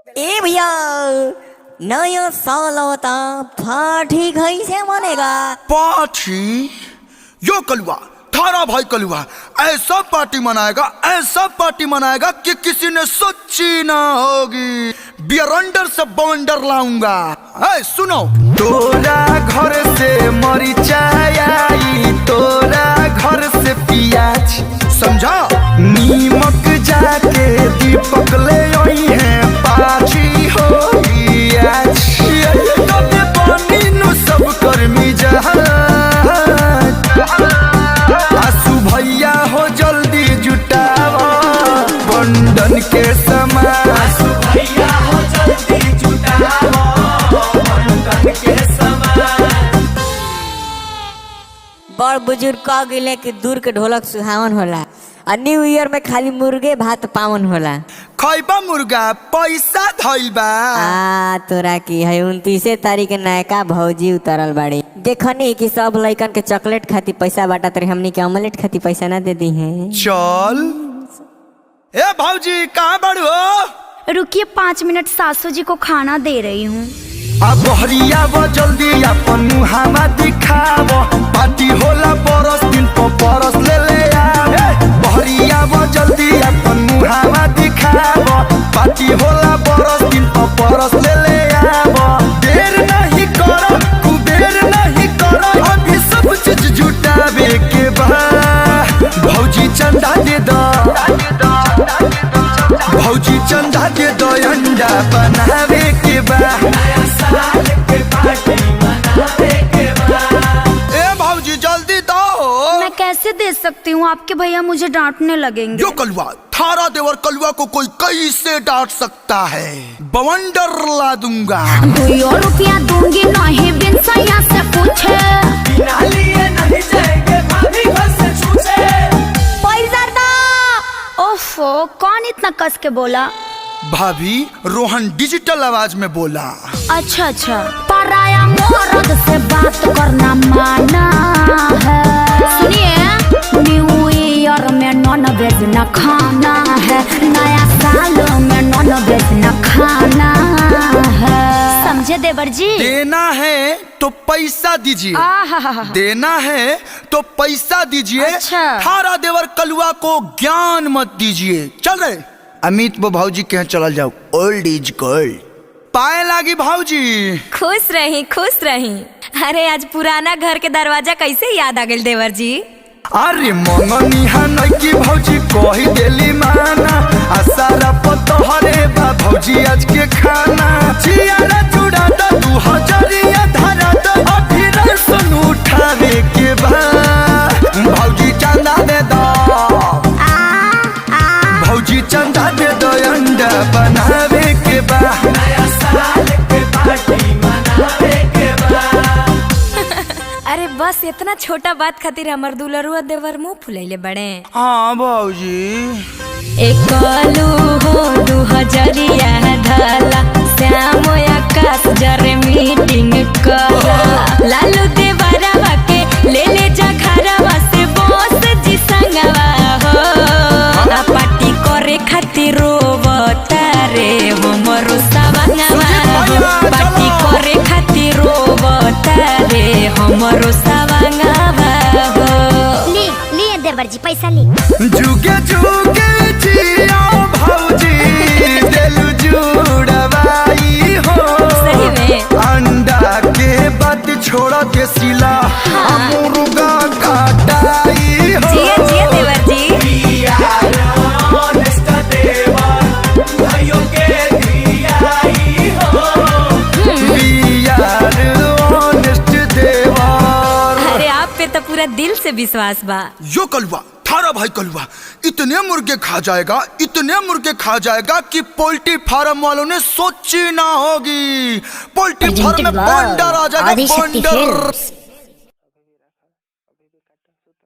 ए भैया नया साल होता पार्टी कैसे मनेगा? पार्टी? यो कलुआ थारा भाई कलुआ ऐसा पार्टी मनाएगा कि किसी ने सोची ना होगी। बियरंडर से बवंडर लाऊंगा। सुनो, तोरा घर से मरिचाई आई, तोरा घर से प्याज, समझा? नीमक जाके दीपक ले आई है, पार्टी होगी आज। तबे पानी नु सब कर्मी आसू भैया हो जल्दी जुटावा बंधन के समान। आसू भैया हो जल्दी जुटावा बंधन के समान। बड़ बुजुर्ग कह गिले कि दूर के ढोलक सुहावन होला और न्यू ईयर में खाली मुर्गे भात पावन होला। खैबा मुर्गा पैसा धइल बा। तोरा की है 29 तारीख के नयका भौजी उतरल बाड़ी। देखनी कि सब लइकन के चॉकलेट खाती पैसा बांटत रहे, हमनी के ऑमलेट खाती पैसा ना दे दी है। चल ए भौजी कहाँ बड़ू हो? रुकिए 5 मिनट, सासू जी को खाना दे रही हूँ। अब बहरिया वो जल्दी अपन मुहावा दिखाव, पार्टी होला बरस दिन पर बरस ले ले आओ। बहरिया वो जल्दी अपन मुहावा दिखाव, पार्टी होला बरस दिन पर बरस ले ले आओ। देर नहीं करो, कुबेर नहीं करो, अभी सब चीज जुटावे के बा। भौजी चंदा दे दो, भौजी चंदा दे दो, अंडा बनावे के बा। जल्दी दो। मैं कैसे दे सकती हूँ, आपके भैया मुझे डांटने लगेंगे। यो कलुआ थारा देवर कलुआ को कोई कैसे डांट सकता है? बवंडर ला दूंगा। 2 रुपया दूंगी नहीं, बिन सैया से पूछे। बिना लिए नहीं जाएंगे भाभी घर से छूटे। पैसा दो। ओफो, कौन इतना कस के बोला? भाभी रोहन डिजिटल आवाज में बोला। अच्छा, पराया मर्द से बात करना माना है। सुनिए, न्यू ईयर में नॉन वेज न खाना है, नया साल में नॉन वेज न खाना है। समझे देवर जी? देना है तो पैसा दीजिए, देना है तो पैसा दीजिए। अच्छा। थारा देवर कलुआ को ज्ञान मत दीजिए। चल रहे अमित वो भाऊजी के यहाँ चल जाओ। Old is gold. पाए लागी भाऊजी। खुश रही। अरे आज पुराना घर के दरवाजा कैसे याद आ गए देवर जी? अरे मंगनी है की भौजी कही देली माना, सारा पतहरे बा भौजी आज के खाना। चियारा चूड़ा दो 2000 धरा दो, अभी रसन उठावे के बा। भौजी चंदा दे दो, भौजी चंदा दे दो, अंडा बनावे के बा। नया साल के पार्टी मनावे के बा। अरे बस इतना छोटा बात खातिर हमर दुलरुआ देवर मुंह फुलैले बड़े। हाँ भौजी। एक कलू हो 2000 धाला, श्याम आकाश जरे मीटिंग करा। लालू देवरवा के ले जा घरवा से बॉस जी संगवा हो। पार्टी करे खातिर रोवता रे हमरो सवंगवा हो। पार्टी करे खातिर रोवता रे हमरो सवंगवा हो। लिए देवर जी पैसा ली। जुगे जुगे जिया भौजी, दिल जुड़वाई हो। सही में अंडा के बाद छोड़ा के सिला, मुर्गा काटाई हो। जिया देवर जी। भाइयों के दियाई हो। ऑनेस्ट देवर। अरे आप पे तो पूरा दिल से विश्वास बा। यो कलुआ थारा भाई कलुआ इतने मुर्गे खा जाएगा कि पोल्ट्री फार्म वालों ने सोची ना होगी। पोल्ट्री फार्म में बंडर आ जाएगा, बंडर।